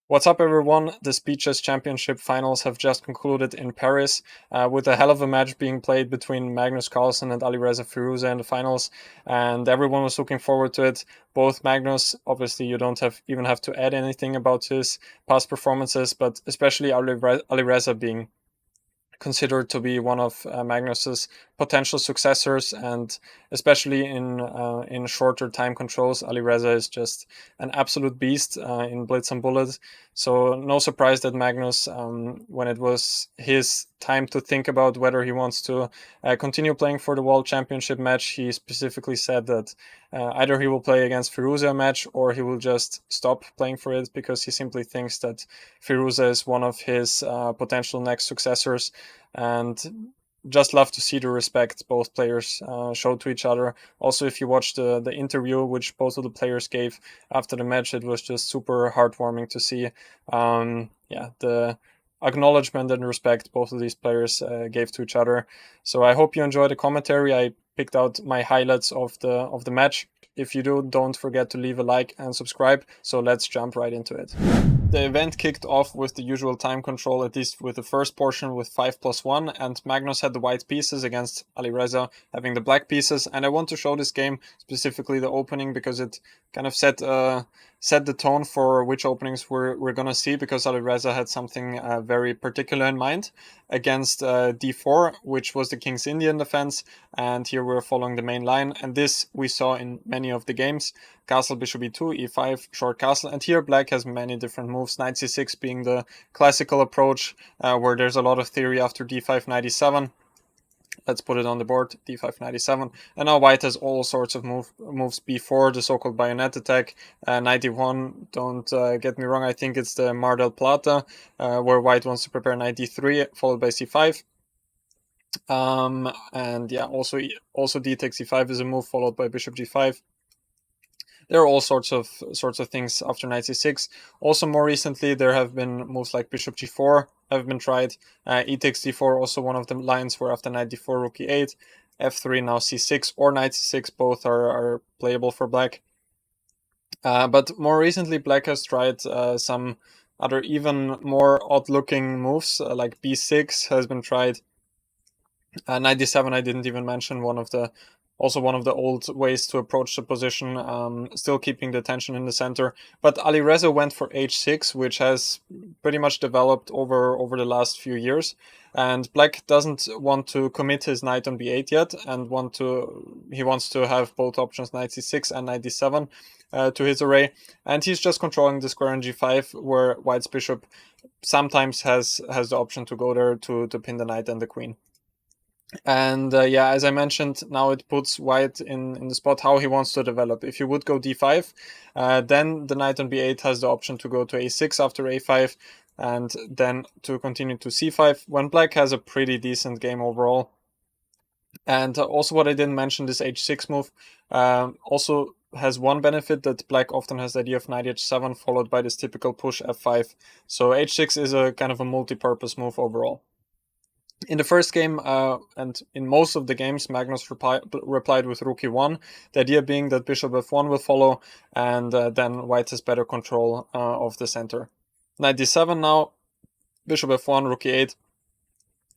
What's up, everyone? The Speeches Championship finals have just concluded in Paris, with a hell of a match being played between Magnus Carlsen and Alireza Firouzja in the finals, and everyone was looking forward to it. Both Magnus, obviously, you don't even have to add anything about his past performances, but especially Alireza being considered to be one of Magnus's potential successors, and especially in shorter time controls, Alireza is just an absolute beast in Blitz and Bullet. So no surprise that Magnus, when it was his time to think about whether he wants to continue playing for the World Championship match, he specifically said that either he will play against Firouzja a match or he will just stop playing for it because he simply thinks that Firouzja is one of his potential next successors, and just love to see the respect both players showed to each other. Also, if you watch the interview which both of the players gave after the match, it was just super heartwarming to see. Yeah, the acknowledgement and respect both of these players gave to each other. So I hope you enjoy the commentary. I picked out my highlights of the match. If you do, don't forget to leave a like and subscribe. So let's jump right into it. The event kicked off with the usual time control, at least with the first portion, with 5+1, and Magnus had the white pieces against Alireza having the black pieces. And I want to show this game, specifically the opening, because it kind of set the tone for which openings we're gonna see, because Alireza had something very particular in mind against d4, which was the King's Indian defense, and here we're following the main line, and this we saw in many of the games. Castle, bishop e2, e5, short castle, and here black has many different moves, knight c6 being the classical approach, where there's a lot of theory after d5 knight e7. Let's put it on the board, d5 knight e7, and now white has all sorts of moves before the so-called bayonet attack. Knight e1, don't get me wrong, I think it's the Mar del Plata, where white wants to prepare knight d3, followed by c5. And yeah, also d takes e5 is a move, followed by bishop g5. There are all sorts of things after knight c6. Also, more recently, there have been moves like bishop g4 have been tried. E takes d4, also one of the lines where after knight d4, rook e8, f3, now c6, or knight c6, both are playable for black. But more recently, black has tried some other even more odd-looking moves, like b6 has been tried. Knight d7, I didn't even mention, one of the old ways to approach the position, still keeping the tension in the center. But Alireza went for h6, which has pretty much developed over the last few years. And black doesn't want to commit his knight on b8 yet, and he wants to have both options, knight c6 and knight d7, to his array. And he's just controlling the square on g5, where white's bishop sometimes has the option to go there to pin the knight and the queen. And yeah, as I mentioned, now it puts white in the spot how he wants to develop. If you would go d5, then the knight on b8 has the option to go to a6 after a5, and then to continue to c5, when black has a pretty decent game overall. And also what I didn't mention, this h6 move also has one benefit, that black often has the idea of knight h7 followed by this typical push f5. So h6 is a kind of a multi-purpose move overall. In the first game, and in most of the games, Magnus replied with rook e1, the idea being that bishop f1 will follow, and then white has better control of the center. Knight d7 now, bishop f1, rook e8,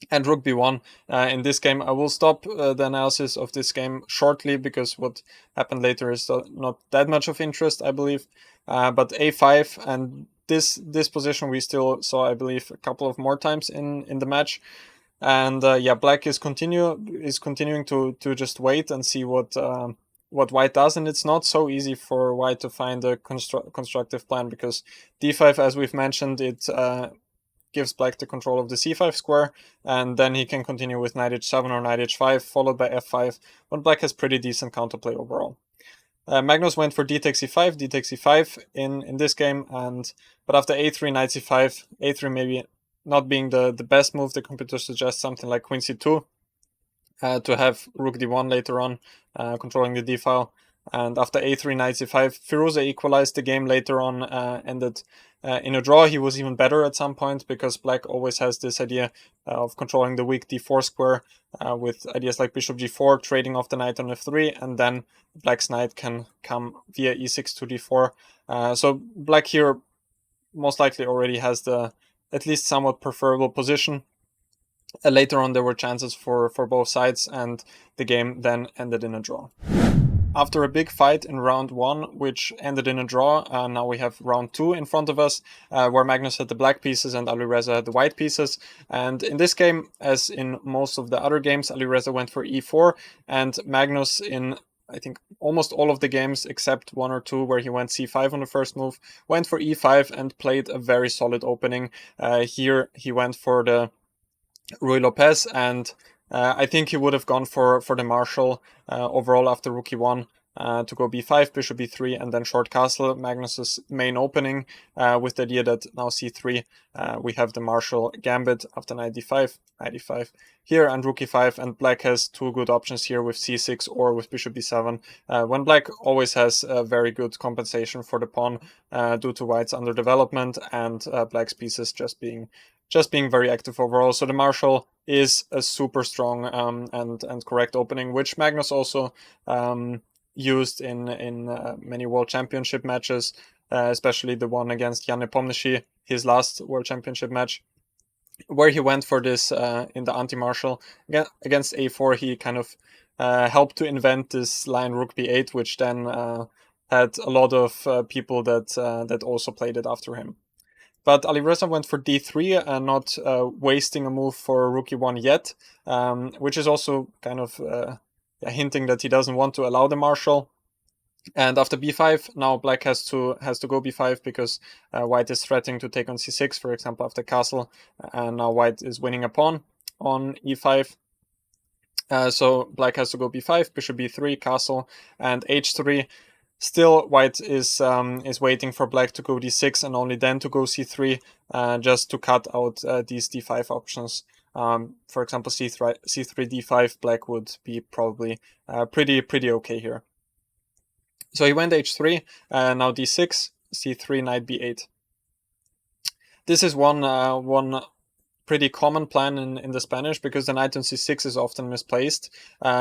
and rook b1. In this game, I will stop the analysis of this game shortly, because what happened later is not that much of interest, I believe. But a5, and this position we still saw, I believe, a couple of more times in the match. And yeah, black is continuing to just wait and see what white does, and it's not so easy for white to find a constructive plan, because d5, as we've mentioned, it gives black the control of the c5 square, and then he can continue with knight h7 or knight h5 followed by f5, when black has pretty decent counterplay overall. Magnus went for d takes e5 in this game, but after a3, knight c5, a3 maybe not being the best move. The computer suggests something like queen c2 to have rook d1 later on, controlling the d file. And after a3, knight c5, Firouzja equalized the game later on, ended in a draw. He was even better at some point, because black always has this idea of controlling the weak d4 square with ideas like bishop g4, trading off the knight on f3, and then black's knight can come via e6 to d4. So black here most likely already has the at least somewhat preferable position. Later on, there were chances for both sides, and the game then ended in a draw. After a big fight in round 1, which ended in a draw, now we have round 2 in front of us, where Magnus had the black pieces and Alireza had the white pieces. And in this game, as in most of the other games, Alireza went for e4, and Magnus, in I think almost all of the games except 1 or 2 where he went c5 on the first move, went for e5 and played a very solid opening. Here he went for the Ruy Lopez, and I think he would have gone for the Marshall overall after rook e1 to go b5, bishop b3, and then short castle. Magnus's main opening with the idea that now c3 we have the Marshall gambit after knight d5, knight e5 here, and rook e5, and black has 2 good options here with c6 or with bishop b7, when black always has a very good compensation for the pawn due to white's underdevelopment and black's pieces just being very active overall. So the Marshall is a super strong and correct opening, which Magnus also used in many World Championship matches, especially the one against Jan Nepomniachtchi, his last World Championship match, where he went for this in the anti-Marshall. Against a4, he kind of helped to invent this line rook b8, which then had a lot of people that also played it after him. But Alireza went for d3, not wasting a move for rook e1 yet, which is also kind of hinting that he doesn't want to allow the Marshall. And after b5, now black has to go b5 because white is threatening to take on c6, for example, after castle, and now white is winning a pawn on e5. So black has to go b5, bishop b3, castle, and h3. Still, white is waiting for black to go d6 and only then to go c3, just to cut out these d5 options. For example, c3 d5, black would be probably pretty okay here. So he went h3, now d6, c3, knight b8. This is one pretty common plan in the Spanish, because the knight on c6 is often misplaced,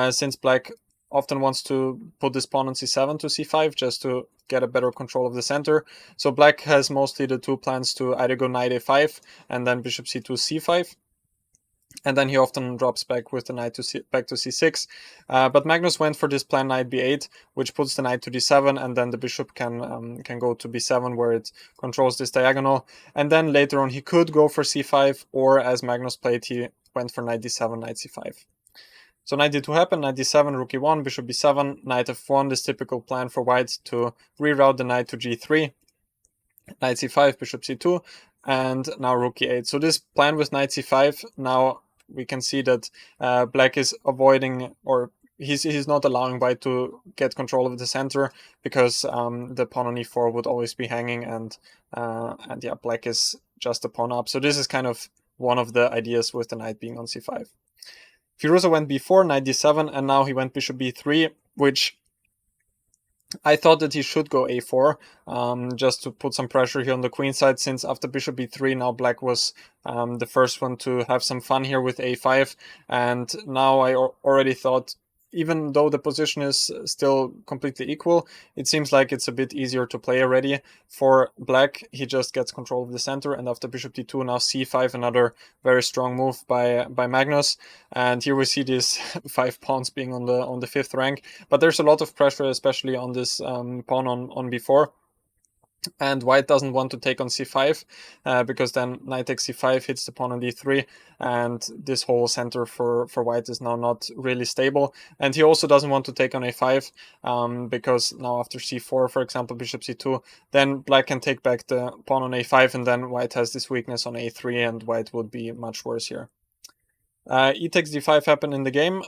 since black often wants to put this pawn on c7 to c5 just to get a better control of the center. So black has mostly the 2 plans to either go knight a5 and then bishop c2 c5, and then he often drops back with the knight back to c6. But Magnus went for this plan knight b8, which puts the knight to d7, and then the bishop can go to b7 where it controls this diagonal. And then later on he could go for c5, or as Magnus played, he went for knight d7, knight c5. So knight d2 happened, knight d7, rook e1, bishop b7, knight f1, this typical plan for white to reroute the knight to g3, knight c5, bishop c2, and now rook e8. So this plan with knight c5, now we can see that black is avoiding, or he's not allowing white to get control of the center, because the pawn on e4 would always be hanging, and yeah, black is just a pawn up. So this is kind of one of the ideas with the knight being on c5. Firouzja went b4, knight d7, and now he went bishop b3, which I thought that he should go a4, just to put some pressure here on the queen side, since after bishop b3, now black was the first one to have some fun here with a5, and now I already thought, even though the position is still completely equal, it seems like it's a bit easier to play already. For black, he just gets control of the center, and after bishop d2, now c5, another very strong move by Magnus. And here we see these 5 pawns being on the 5th rank, but there's a lot of pressure, especially on this pawn on b4. And white doesn't want to take on c5, because then knight takes c5 hits the pawn on d3, and this whole center for white is now not really stable. And he also doesn't want to take on a5, because now after c4, for example, bishop c2, then black can take back the pawn on a5, and then white has this weakness on a3, and white would be much worse here. E takes d5 happened in the game,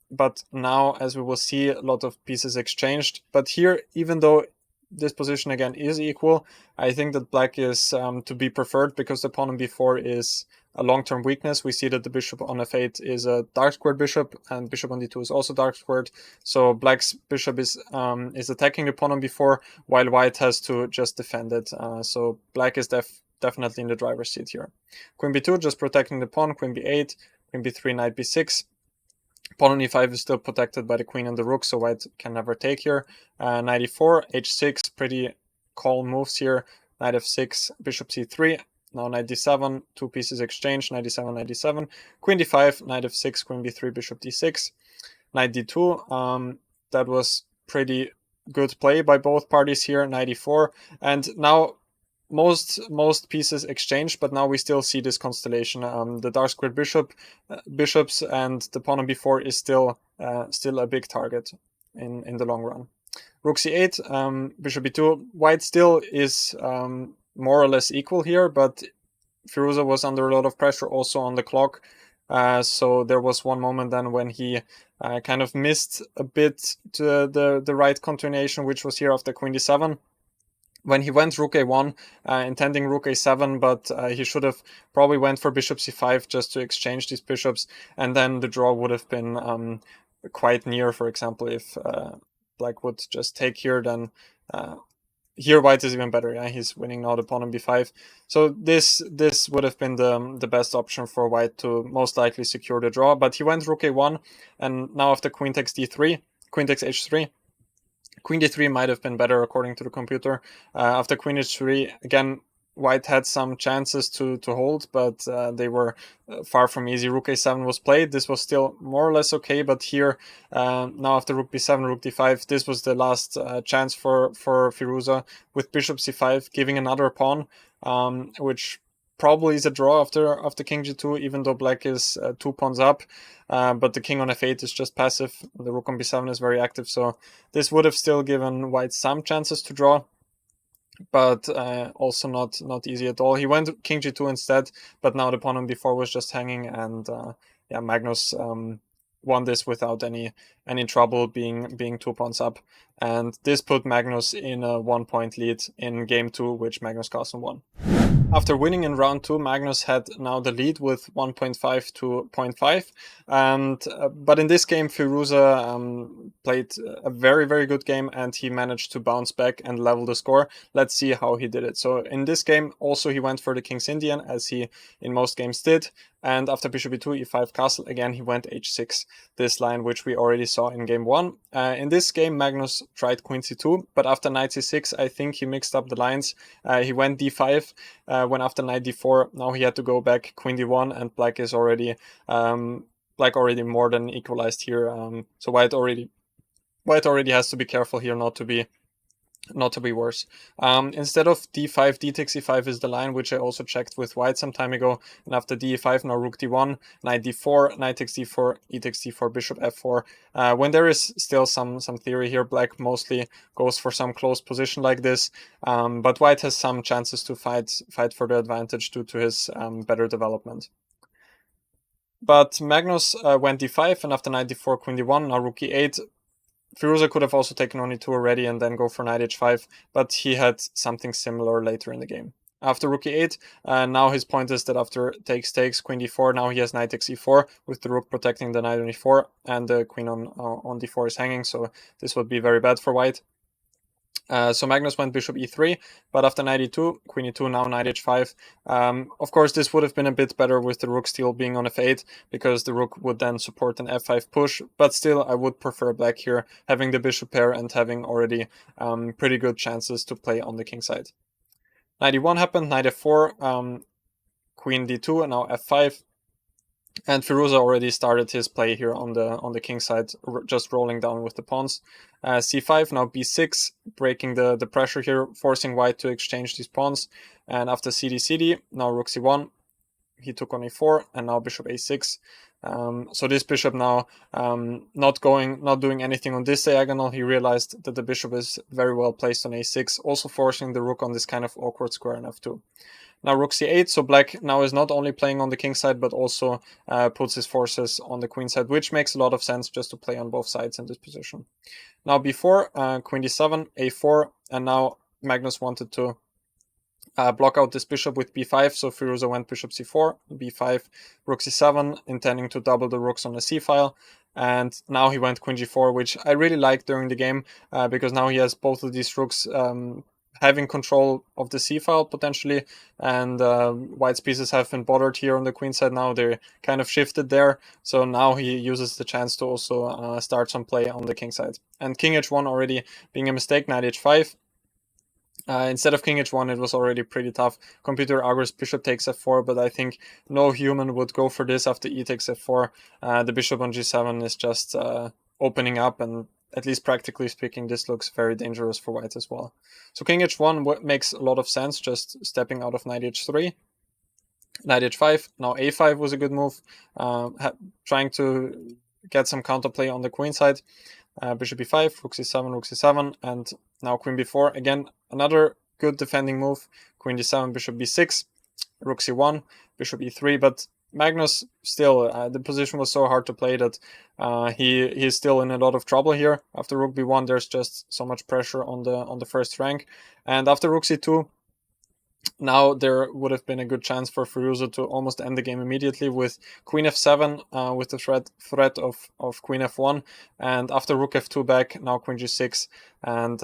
but now, as we will see, a lot of pieces exchanged. But here, even though this position again is equal, I think that black is to be preferred, because the pawn on b4 is a long-term weakness. We see that the bishop on f8 is a dark squared bishop, and bishop on d2 is also dark squared. So black's bishop is attacking the pawn on b4, while white has to just defend it. So black is definitely in the driver's seat here. Queen b2 just protecting the pawn, queen b8, queen b3, knight b6. Pawn on e5 is still protected by the queen and the rook, so white can never take here. Knight e4, h6, pretty calm moves here. knight f6, bishop c3, now knight d7, two pieces exchange, knight d7, knight d7, queen d5, knight f6, queen b3, bishop d6, knight d2. That was pretty good play by both parties here, knight e4, and now most pieces exchanged, but now we still see this constellation. The dark squared bishops, and the pawn on b4 is still a big target in the long run. Rook c8, bishop b2. White still is more or less equal here, but Firouzja was under a lot of pressure also on the clock. So there was one moment then when he kind of missed a bit to the right continuation, which was here after queen d7. When he went rook a1, intending rook a7, but he should have probably went for bishop c5 just to exchange these bishops, and then the draw would have been quite near. For example, if black would just take here, then here white is even better. Yeah, he's winning now the pawn on b5. So this would have been the best option for white to most likely secure the draw, but he went rook a1, and now after queen takes d3, queen takes h3. Queen d3 might have been better according to the computer. After queen h3, again, white had some chances to hold, but they were far from easy. Rook a7 was played. This was still more or less okay, but here, now after rook b7, rook d5, this was the last chance for Firouzja with bishop c5, giving another pawn, which probably is a draw after king g2, even though black is 2 pawns up. But the king on f8 is just passive. The rook on b7 is very active, so this would have still given white some chances to draw, but also not easy at all. He went king g2 instead, but now the pawn on b4 was just hanging, and yeah, Magnus won this without any trouble, being 2 pawns up, and this put Magnus in a 1-point lead in game 2, which Magnus Carlsen won. After winning in round 2, Magnus had now the lead with 1.5 to 0.5. And but in this game, Firouzja played a very, very good game, and he managed to bounce back and level the score. Let's see how he did it. So in this game, also he went for the King's Indian, as he in most games did. And after bishop e2, e5 castle, again he went h6, this line which we already saw in game 1. In this game, Magnus tried queen c2, but after knight c6, I think he mixed up the lines. He went d5, when after knight d4, now he had to go back queen d1, and black is already more than equalized here. So white already has to be careful here not to be worse. Instead of d5, d takes e5 is the line, which I also checked with white some time ago. And after d5, now rook d1, knight d4, knight takes d4, e takes d4, bishop f4. When there is still some theory here, black mostly goes for some close position like this, but white has some chances to fight for the advantage due to his better development. But Magnus went d5, and after knight d4, queen d1, now rook e8. Firouzja could have also taken on e2 already and then go for knight h5, but he had something similar later in the game. After rook e8, now his point is that after takes, queen d4, now he has knight takes e4, with the rook protecting the knight on e4, and the queen on d4 is hanging, so this would be very bad for white. So Magnus went bishop e3, but after knight e2, queen e2, now knight h5. Of course, this would have been a bit better with the rook still being on f8, because the rook would then support an f5 push, but still I would prefer black here, having the bishop pair and having already pretty good chances to play on the king side. Knight e1 happened, knight f4, queen d2, and now f5. And Firouzja already started his play here on the king side, just rolling down with the pawns. c5, now b6, breaking the pressure here, forcing white to exchange these pawns. And after cd, now rook c1, he took on e4, and now bishop a6. So this bishop now not doing anything on this diagonal. He realized that the bishop is very well placed on a6, also forcing the rook on this kind of awkward square in f2. Now rook c8, so black now is not only playing on the king side, but also puts his forces on the queen side, which makes a lot of sense just to play on both sides in this position. Now b4, queen d7, a4, and now Magnus wanted to block out this bishop with b5, so Firouzja went bishop c4, b5, rook c7, intending to double the rooks on the c-file. And now he went queen g4, which I really liked during the game, because now he has both of these rooks having control of the c-file potentially, and white's pieces have been bothered here on the queen side. Now they're kind of shifted there, so now he uses the chance to also start some play on the king side. And king h1 already being a mistake, knight h5. Instead of king h1, it was already pretty tough. Computer argues bishop takes f4, but I think no human would go for this after e takes f4. The bishop on g7 is just opening up, and at least practically speaking, this looks very dangerous for white as well. So king h1 makes a lot of sense, just stepping out of knight h3. Knight h5, now a5 was a good move, trying to get some counterplay on the queen side. Bishop e5, rook c7, rook c7, and now queen b4. Again, another good defending move. Queen d7, bishop b6, rook c1, bishop e3. But Magnus still, the position was so hard to play that he's still in a lot of trouble here. After rook b1, there's just so much pressure on the first rank, and after rook c2. Now there would have been a good chance for Firouzja to almost end the game immediately with queen f7, with the threat of queen f1, and after rook f2 back, now queen g6, and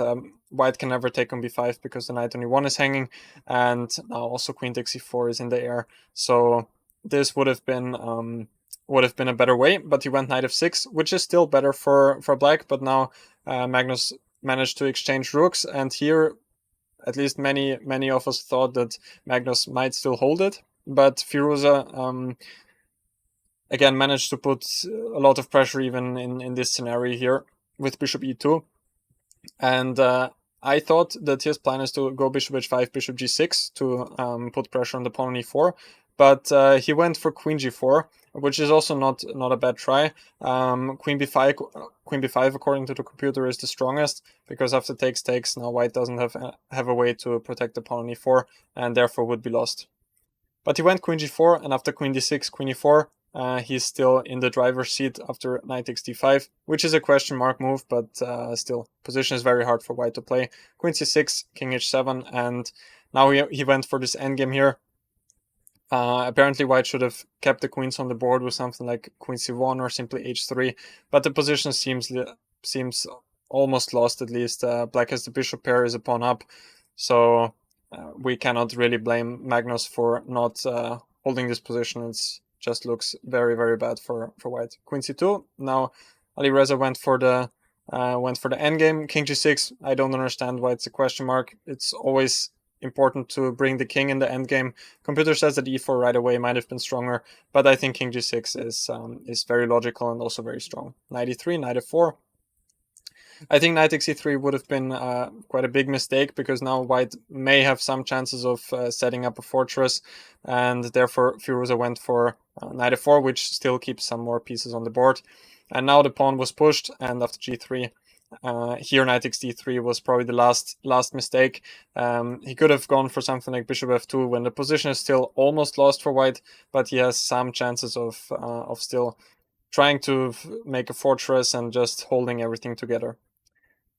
white can never take on b5 because the knight on e1 is hanging, and now also queen takes e4 is in the air. So this would have been a better way, but he went knight f6, which is still better for black. But now Magnus managed to exchange rooks, and here at least many of us thought that Magnus might still hold it, but Firouzja again managed to put a lot of pressure even in this scenario here with bishop e2, and I thought that his plan is to go bishop h5, bishop g6 to put pressure on the pawn on e4, but he went for queen g4, which is also not a bad try. Queen b5 according to the computer is the strongest, because after takes now white doesn't have a way to protect the pawn on e4, and therefore would be lost. But he went queen g4, and after queen d6, queen e4, he's still in the driver's seat after knight takes d5, which is a question mark move, but still, position is very hard for white to play. Queen c6, king h7, and now he went for this endgame here. Apparently white should have kept the queens on the board with something like queen c1 or simply h3, but the position seems almost lost, at least. Black has the bishop pair, is a pawn up, so we cannot really blame Magnus for not holding this position. It just looks very, very bad for white. Queen c2. Now Alireza went for the endgame. King g6. I don't understand why it's a question mark. It's always important to bring the king in the endgame. Computer says that e4 right away might have been stronger, but I think king g6 is very logical and also very strong. Knight e3, knight f4. I think knight takes e3 would have been quite a big mistake, because now white may have some chances of setting up a fortress, and therefore Firouzja went for knight f4, which still keeps some more pieces on the board. And now the pawn was pushed, and after g3, here knight takes d3 was probably the last mistake. He could have gone for something like bishop f2 when the position is still almost lost for white, but he has some chances of still trying to make a fortress and just holding everything together.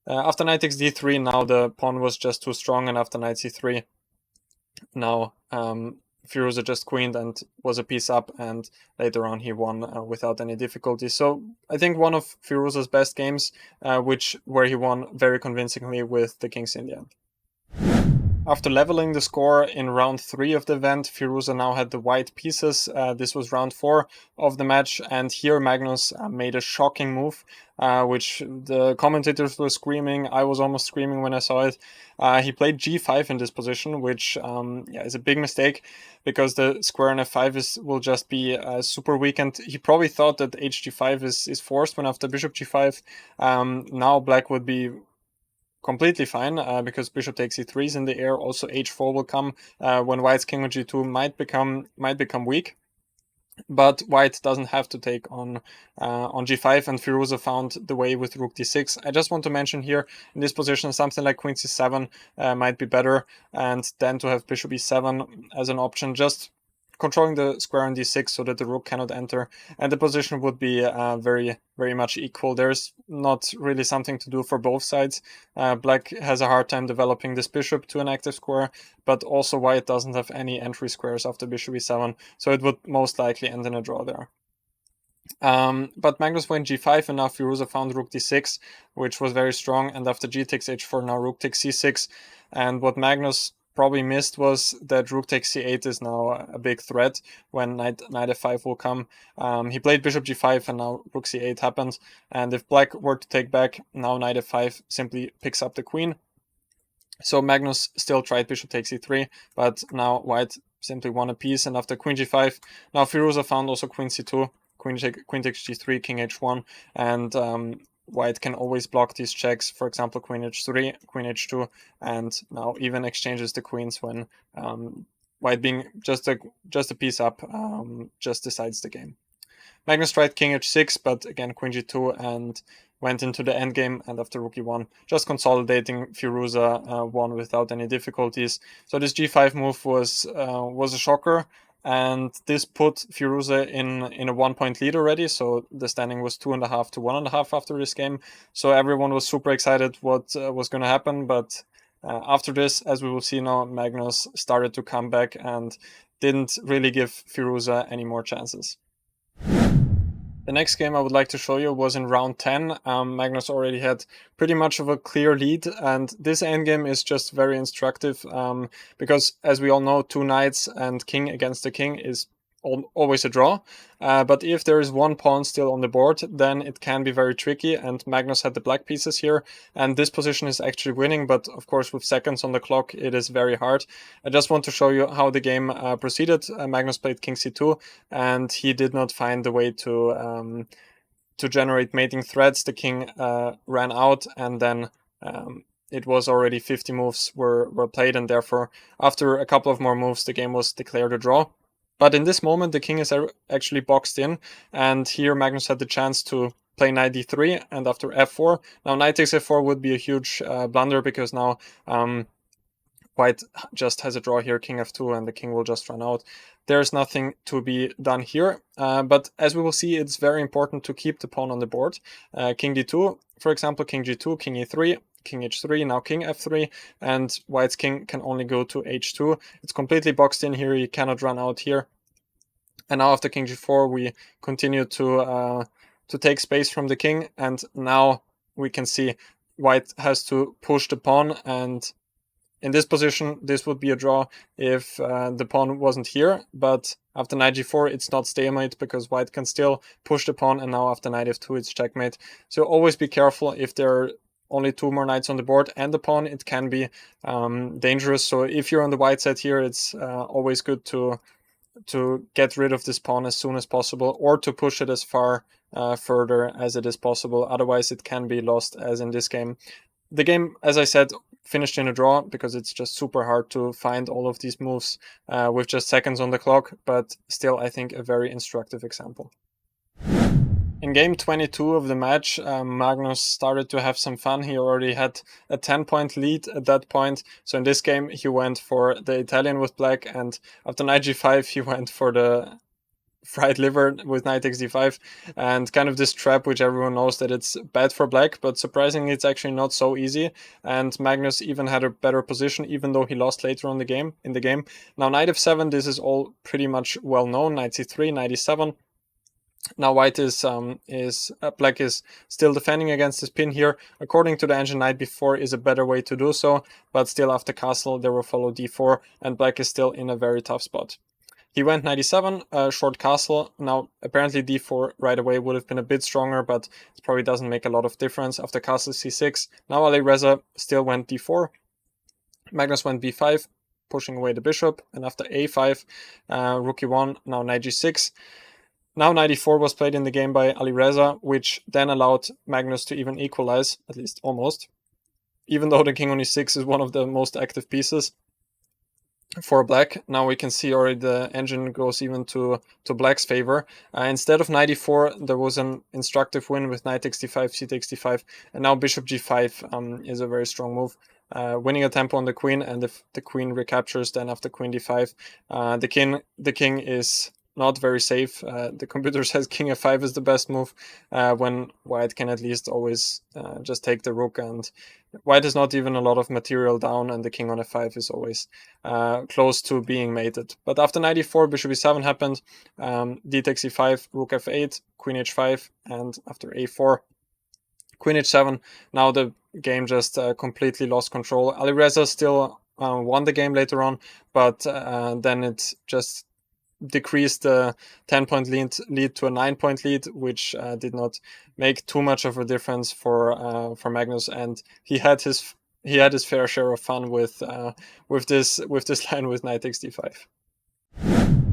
After knight takes d3, now the pawn was just too strong, and after knight c3, now Firouzja just queened and was a piece up, and later on he won without any difficulty. So I think one of Firouzja's best games, where he won very convincingly with the kings in the end. After leveling the score in round 3 of the event, Firouzja now had the white pieces. This was round 4 of the match, and here Magnus made a shocking move, which the commentators were screaming. I was almost screaming when I saw it. He played g5 in this position, which is a big mistake, because the square on f5 will just be super weak, and he probably thought that hg5 is forced when after bishop g5. Now black would be completely fine, because bishop takes e3 is in the air. Also h4 will come when white's king on g2 might become weak, but white doesn't have to take on g5, and Firouzja found the way with rook d6. I just want to mention here, in this position, something like queen c7 might be better, and then to have bishop e7 as an option, just controlling the square on d6 so that the rook cannot enter, and the position would be very, very much equal. There's not really something to do for both sides. Black has a hard time developing this bishop to an active square, but also white doesn't have any entry squares after bishop e7, so it would most likely end in a draw there. But Magnus went g5, and now Firouzja found rook d6, which was very strong, and after g takes h4, now rook takes c6, and what Magnus probably missed was that rook takes c8 is now a big threat when knight f5 will come. He played bishop g5, and now rook c8 happened, and if black were to take back, now knight f5 simply picks up the queen, So Magnus still tried bishop takes e3, but now white simply won a piece, and after queen g5, now Firouzja found also queen c2, queen takes g3, king h1, and white can always block these checks, for example queen h3, queen h2, and now even exchanges the queens when white being just a piece up just decides the game. Magnus tried king h6, but again queen g2 and went into the endgame, and after rook e1, just consolidating, Firouzja won without any difficulties. So this g5 move was a shocker, and this put Firouzja in a 1-point lead already. So the standing was 2.5 to 1.5 after this game. So everyone was super excited what was going to happen, but after this, as we will see now, Magnus started to come back and didn't really give Firouzja any more chances. The next game I would like to show you was in round 10. Magnus already had pretty much of a clear lead, and this endgame is just very instructive because, as we all know, two knights and king against the king is always a draw. But if there is one pawn still on the board, then it can be very tricky, and Magnus had the black pieces here, and this position is actually winning, but of course with seconds on the clock it is very hard. I just want to show you how the game proceeded. Magnus played king c2, and he did not find the way to generate mating threads. The king ran out, and then it was already 50 moves were played, and therefore after a couple of more moves the game was declared a draw. But in this moment, the king is actually boxed in, and here Magnus had the chance to play knight d3, and after f4, now knight takes f4 would be a huge blunder, because now white just has a draw here, king f2, and the king will just run out. There's nothing to be done here, but as we will see, it's very important to keep the pawn on the board. King d2, for example, king g2, king e3, king h3, now king f3, and white's king can only go to h2. It's completely boxed in here, he cannot run out here. And now after king g4, we continue to take space from the king, and now we can see white has to push the pawn, and in this position, this would be a draw if the pawn wasn't here, but after knight g4, it's not stalemate, because white can still push the pawn, and now after knight f2, it's checkmate. So always be careful. If there are only two more knights on the board and the pawn, it can be dangerous. So if you're on the white side here, it's always good to get rid of this pawn as soon as possible, or to push it as far further as it is possible. Otherwise, it can be lost, as in this game. The game, as I said, finished in a draw, because it's just super hard to find all of these moves with just seconds on the clock, but still I think a very instructive example. In game 22 of the match, Magnus started to have some fun. He already had a 10-point lead at that point. So in this game, he went for the Italian with black, and after knight g5, he went for the fried liver with knight takes d5, and kind of this trap which everyone knows that it's bad for black, but surprisingly it's actually not so easy, and Magnus even had a better position, even though he lost later on in the game. Now knight f7, this is all pretty much well known. Knight c3, knight e7. Now white is black is still defending against this pin here. According to the engine, knight b4 is a better way to do so, but still after castle there will follow d4, and black is still in a very tough spot. He went knight e7, short castle. Now apparently d4 right away would have been a bit stronger, but it probably doesn't make a lot of difference. After castle c6, now Alireza still went d4. Magnus went b5, pushing away the bishop, and after a5, rook e1, now knight g6. Now knight e4 was played in the game by Alireza, which then allowed Magnus to even equalize, at least almost, even though the king on e6 is one of the most active pieces for black. Now we can see already the engine goes even to black's favor. Instead of knight e4, there was an instructive win with knight takes d5, c takes d5, and now bishop g5 is a very strong move. Winning a tempo on the queen, and if the queen recaptures, then after queen d5, the king is not very safe. The computer says king f5 is the best move, when white can at least always just take the rook, and white has not even a lot of material down, and the king on f5 is always close to being mated. But after knight e4, bishop e7 happened, d takes e5, rook f8, queen h5, and after a4, queen h7. Now the game just completely lost control. Alireza still won the game later on, but then it just decreased the 10-point lead to a 9-point lead, which did not make too much of a difference for Magnus, and he had his he had his fair share of fun with this line with knight takes d5.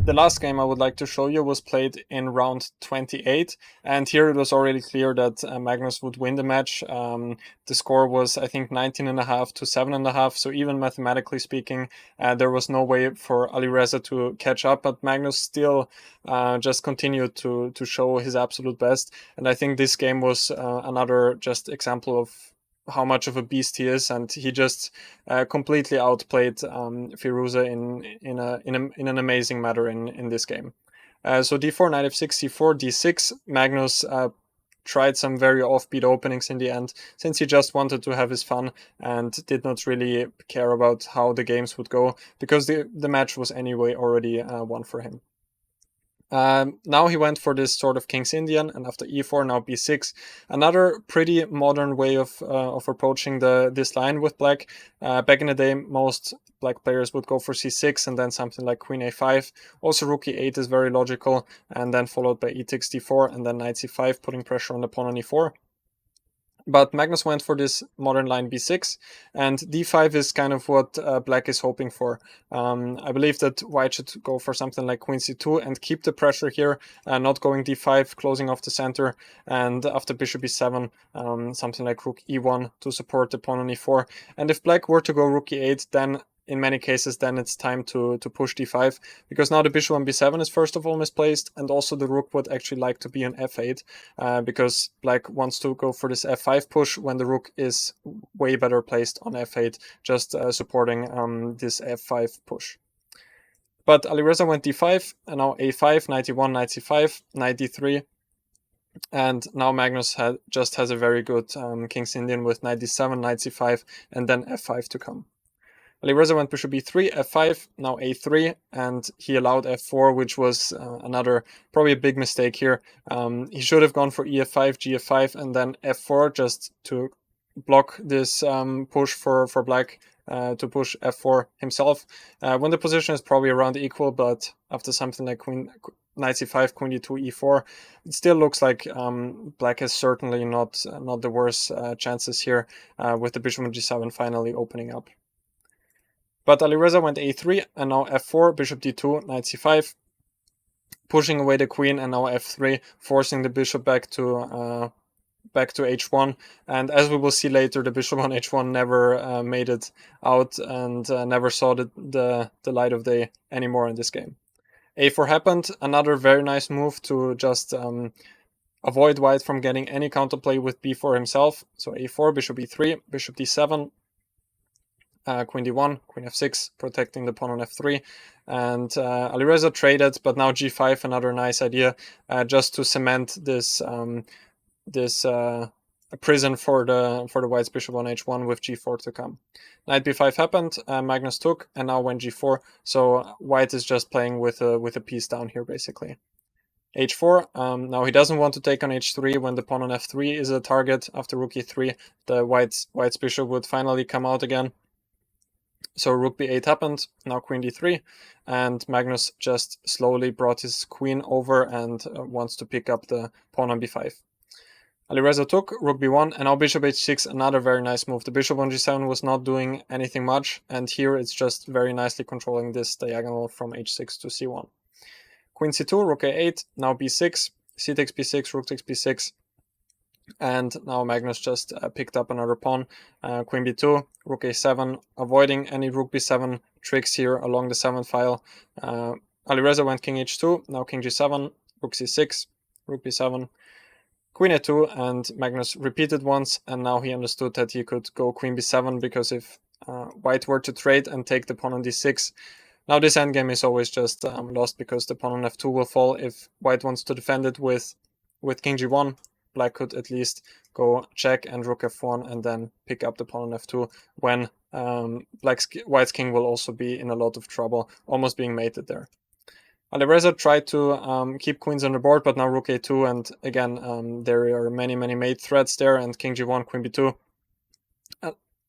The last game I would like to show you was played in round 28, and here it was already clear that Magnus would win the match. The score was, I think, 19.5 to 7.5, so even mathematically speaking, there was no way for Alireza to catch up, but Magnus still just continued to show his absolute best, and I think this game was another just example of how much of a beast he is, and he just completely outplayed Firouzja in an amazing manner in this game. So d4, knight f6, c4, d6. Magnus tried some very offbeat openings in the end, since he just wanted to have his fun and did not really care about how the games would go, because the match was anyway already won for him. Now he went for this sort of King's Indian, and after e4, now b6. Another pretty modern way of approaching this line with black. Back in the day, most black players would go for c6 and then something like queen a5. Also, rook e8 is very logical, and then followed by e takes d4 and then knight c5, putting pressure on the pawn on e4. But Magnus went for this modern line b6, and d5 is kind of what black is hoping for. I believe that white should go for something like queen c2 and keep the pressure here, not going d5, closing off the center, and after bishop e7, something like rook e1 to support the pawn on e4. And if black were to go rook e8, then in many cases, then it's time to push d5, because now the bishop on b7 is first of all misplaced, and also the rook would actually like to be on f8, because black wants to go for this f5 push when the rook is way better placed on f8, just supporting this f5 push. But Alireza went d5, and now a5, knight e1, knight c5, knight d3, and now Magnus just has a very good King's Indian with knight d7, knight c5, and then f5 to come. Alireza went bishop e3, f5, now a3, and he allowed f4, which was another probably a big mistake here. He should have gone for ef5, gf5, and then f4 just to block this push for black to push f4 himself. When the position is probably around equal, but after something like knight c5, queen d2, e4, it still looks like black has certainly not the worst chances here, with the bishop on g7 finally opening up. But Alireza went a3, and now f4, bishop d2, knight c5, pushing away the queen, and now f3, forcing the bishop back to h1. And as we will see later, the bishop on h1 never made it out and never saw the light of day anymore in this game. a4 happened, another very nice move to just avoid white from getting any counterplay with b4 himself. So a4, bishop e3, bishop d7, queen d1, queen f6, protecting the pawn on f3, and Alireza traded, but now g5, another nice idea, just to cement this prison for the white's bishop on h1 with g4 to come. Knight b5 happened, Magnus took, and now went g4, so white is just playing with a piece down here basically. h4, now he doesn't want to take on h3 when the pawn on f3 is a target. After rook e3, the white's bishop would finally come out again. So rook b8 happened, now queen d3, and Magnus just slowly brought his queen over and wants to pick up the pawn on b5. Alireza took, rook b1, and now bishop h6, another very nice move. The bishop on g7 was not doing anything much, and here it's just very nicely controlling this diagonal from h6 to c1. Queen c2, rook a8, now b6, c takes b6, rook takes b6, and now Magnus just picked up another pawn, queen b2, rook a7, avoiding any rook b7 tricks here along the 7th file. Alireza went king h2, now king g7, rook c6, rook b7, queen a2, and Magnus repeated once, and now he understood that he could go queen b7, because if white were to trade and take the pawn on d6, now this endgame is always just lost, because the pawn on f2 will fall. If white wants to defend it with king g1, black could at least go check and rook f1 and then pick up the pawn on f2, when white's king will also be in a lot of trouble, almost being mated there. Alireza tried to keep queens on the board, but now rook a2, and again there are many mate threats there, and king g1, queen b2.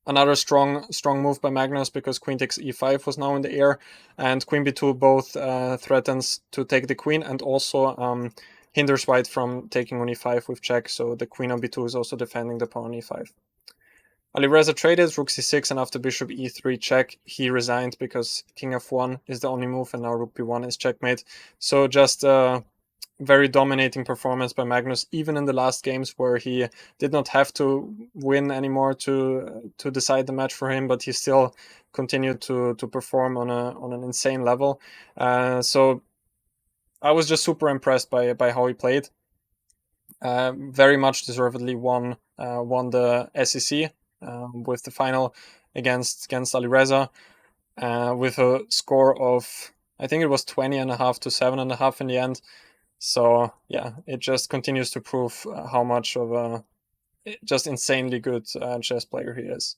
Another strong move by Magnus, because queen takes e5 was now in the air, and queen b2 both threatens to take the queen, and also hinders white from taking on e5 with check, so the queen on b2 is also defending the pawn on e5. Alireza traded rook c6, and after bishop e3 check, he resigned because king f1 is the only move, and now rook b1 is checkmate. So just very dominating performance by Magnus, even in the last games where he did not have to win anymore to decide the match for him, but he still continued to perform on an insane level. So I was just super impressed by how he played. Very much deservedly won the SEC with the final against Alireza with a score of, I think it was 20.5 to 7.5 in the end. So yeah, it just continues to prove how much of a just insanely good chess player he is.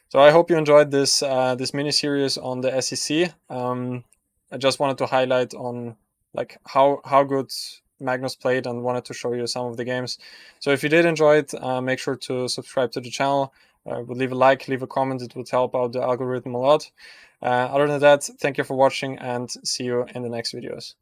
So I hope you enjoyed this mini series on the SEC. I just wanted to highlight on like how good Magnus played, and wanted to show you some of the games. So if you did enjoy it, make sure to subscribe to the channel. Would leave a like, leave a comment. It would help out the algorithm a lot. Other than that, thank you for watching, and see you in the next videos.